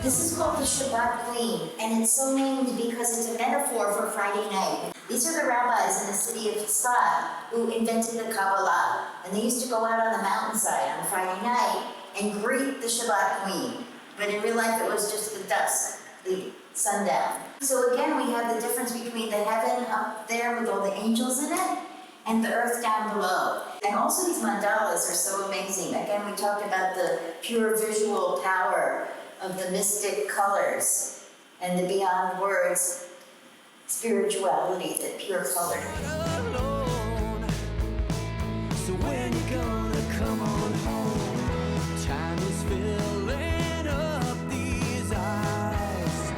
This is called the Shabbat Queen, and it's so named because it's a metaphor for Friday night. These are the rabbis in the city of Tzfat who invented the Kabbalah, and they used to go out on the mountainside on Friday night and greet the Shabbat Queen. But in real life, it was just the dusk, the sundown. So again, we have the difference between the heaven up there with all the angels in it and the earth down below. And also these mandalas are so amazing. Again, we talked about the pure visual power of the mystic colors and the beyond words spirituality, that pure color. So when you gonna come on home? Time is filling up these eyes,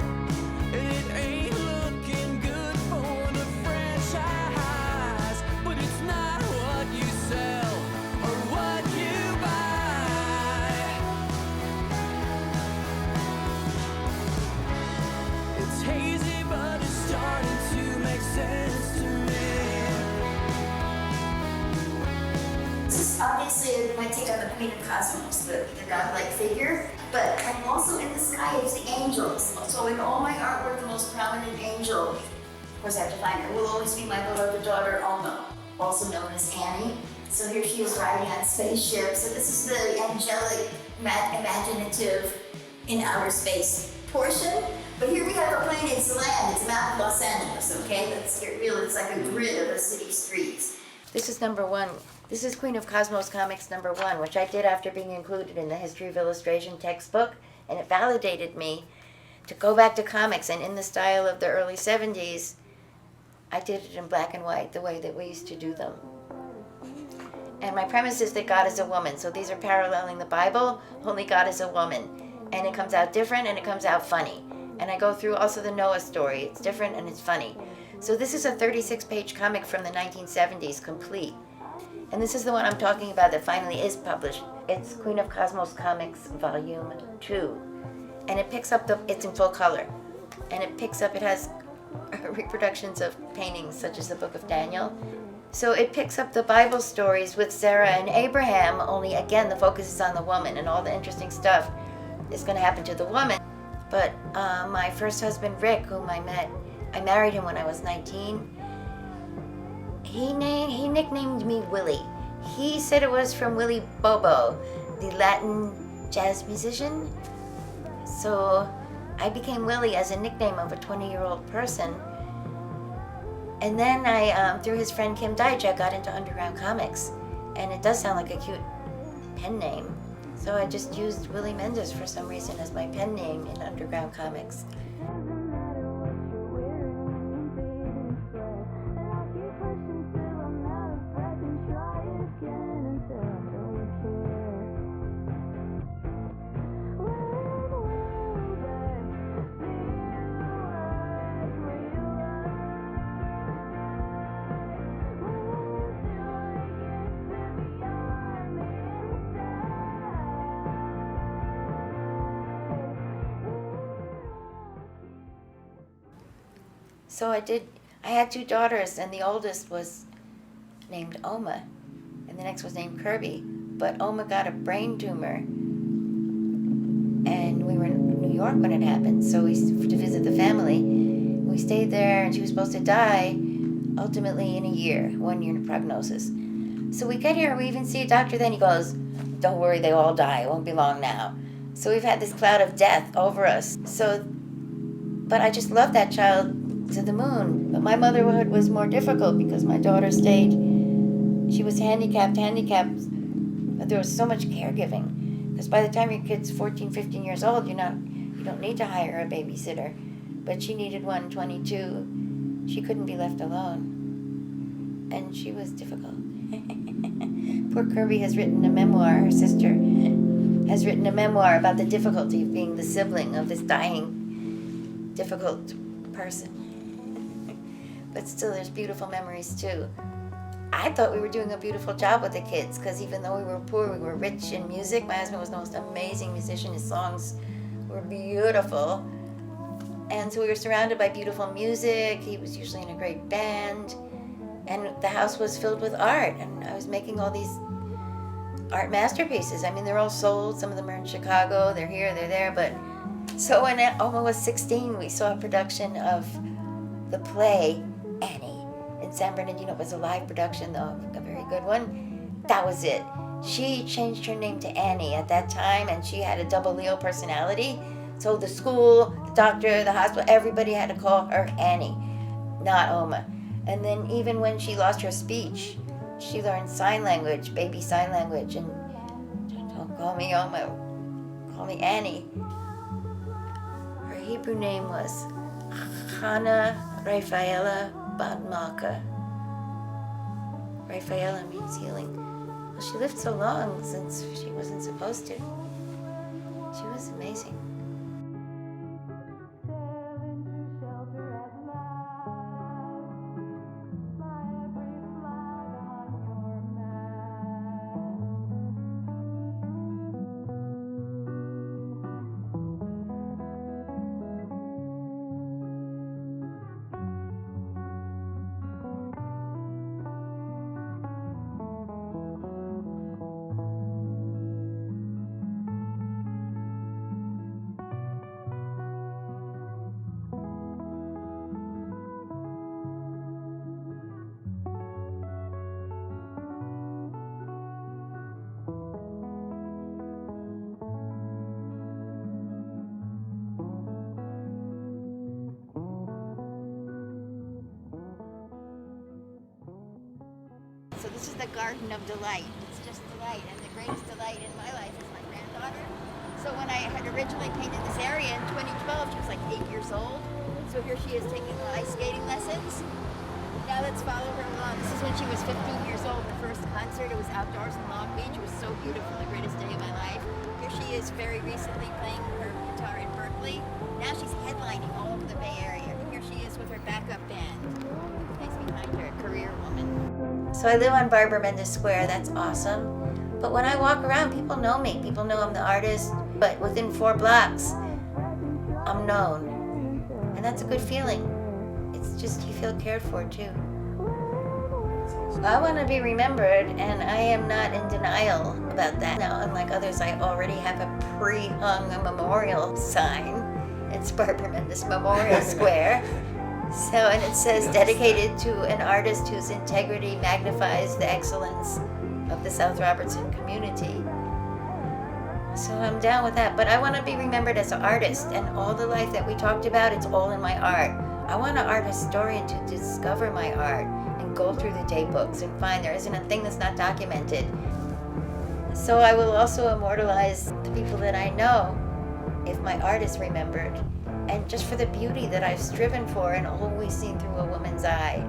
and it ain't looking good for the franchise. But it's not what you sell or what you buy. It's hazy, but it's starting to make sense to me. This is obviously my take on the Queen of Cosmos, the godlike figure, but I'm also in the sky as the angels. So in all my artwork, the most prominent angel, of course I have to find her, will always be my beloved daughter, Alma, also known as Annie. So here she is riding on spaceship. So this is the angelic, imaginative, in outer space portion. But here we have a plane, it's land, it's Mount Los Angeles, okay? Let's get real, it's like a grid of a city streets. This is number one. This is Queen of Cosmos Comics number one, which I did after being included in the History of Illustration textbook, and it validated me to go back to comics, and in the style of the early 70s, I did it in black and white, the way that we used to do them. And my premise is that God is a woman, so these are paralleling the Bible, only God is a woman. And it comes out different, and it comes out funny. And I go through also the Noah story. It's different and it's funny. So this is a 36-page comic from the 1970s, complete. And this is the one I'm talking about that finally is published. It's Queen of Cosmos Comics Volume 2. And it picks up it's in full color. And it has reproductions of paintings such as the Book of Daniel. So it picks up the Bible stories with Sarah and Abraham, only again the focus is on the woman, and all the interesting stuff is going to happen to the woman. But my first husband, Rick, whom I married him when I was 19. He nicknamed me Willy. He said it was from Willy Bobo, the Latin jazz musician. So I became Willy as a nickname of a 20-year-old person. And then I, through his friend Kim Deitch, I got into underground comics. And it does sound like a cute pen name. So I just used Willy Mendes for some reason as my pen name in underground comics. So I had two daughters, and the oldest was named Oma, and the next was named Kirby. But Oma got a brain tumor, and we were in New York when it happened, so to visit the family. We stayed there, and she was supposed to die ultimately in a year, 1 year prognosis. So we get here, we even see a doctor, then he goes, don't worry, they all die, it won't be long now. So we've had this cloud of death over us. But I just love that child to the moon. But my motherhood was more difficult because my daughter stayed, she was handicapped, but there was so much caregiving. Because by the time your kid's 14, 15 years old, you don't need to hire a babysitter. But she needed one, 22. She couldn't be left alone. And she was difficult. Poor Kirby has written a memoir, her sister has written a memoir about the difficulty of being the sibling of this dying, difficult person. But still, there's beautiful memories too. I thought we were doing a beautiful job with the kids, because even though we were poor, we were rich in music. My husband was the most amazing musician. His songs were beautiful. And so we were surrounded by beautiful music. He was usually in a great band. And the house was filled with art. And I was making all these art masterpieces. I mean, they're all sold. Some of them are in Chicago. They're here, they're there. But so when Oma was 16, we saw a production of the play Annie in San Bernardino. It was a live production, though, a very good one. That was it. She changed her name to Annie at that time, and she had a double Leo personality. So the school, the doctor, the hospital, everybody had to call her Annie, not Oma. And then even when she lost her speech, she learned sign language, baby sign language, and don't call me Oma, call me Annie. Her Hebrew name was Chana Rafaela Bat Malka. Rafaela means healing. Well, she lived so long since she wasn't supposed to. She was amazing. So this is the Garden of Delight. It's just delight, and the greatest delight in my life is my granddaughter. So when I had originally painted this area in 2012, she was like 8 years old. So here she is taking ice skating lessons. Now let's follow her along. This is when she was 15 years old. The first concert, it was outdoors in Long Beach. It was so beautiful, the greatest day of my life. Here she is very recently playing her guitar in Berkeley. Now she's headlining all over the Bay Area. And here she is with her backup band. Nice behind her, a career woman. So I live on Barbara Mendes Square. That's awesome. But when I walk around, people know me. People know I'm the artist. But within 4 blocks, I'm known. And that's a good feeling. It's just you feel cared for, too. I want to be remembered, and I am not in denial about that. Now, unlike others, I already have a pre-hung memorial sign. It's Barbara Mendes Memorial Square. So, and it says, dedicated to an artist whose integrity magnifies the excellence of the South Robertson community. So I'm down with that. But I want to be remembered as an artist, and all the life that we talked about, it's all in my art. I want an art historian to discover my art and go through the day books and find there isn't a thing that's not documented. So I will also immortalize the people that I know if my art is remembered. And just for the beauty that I've striven for and always seen through a woman's eye.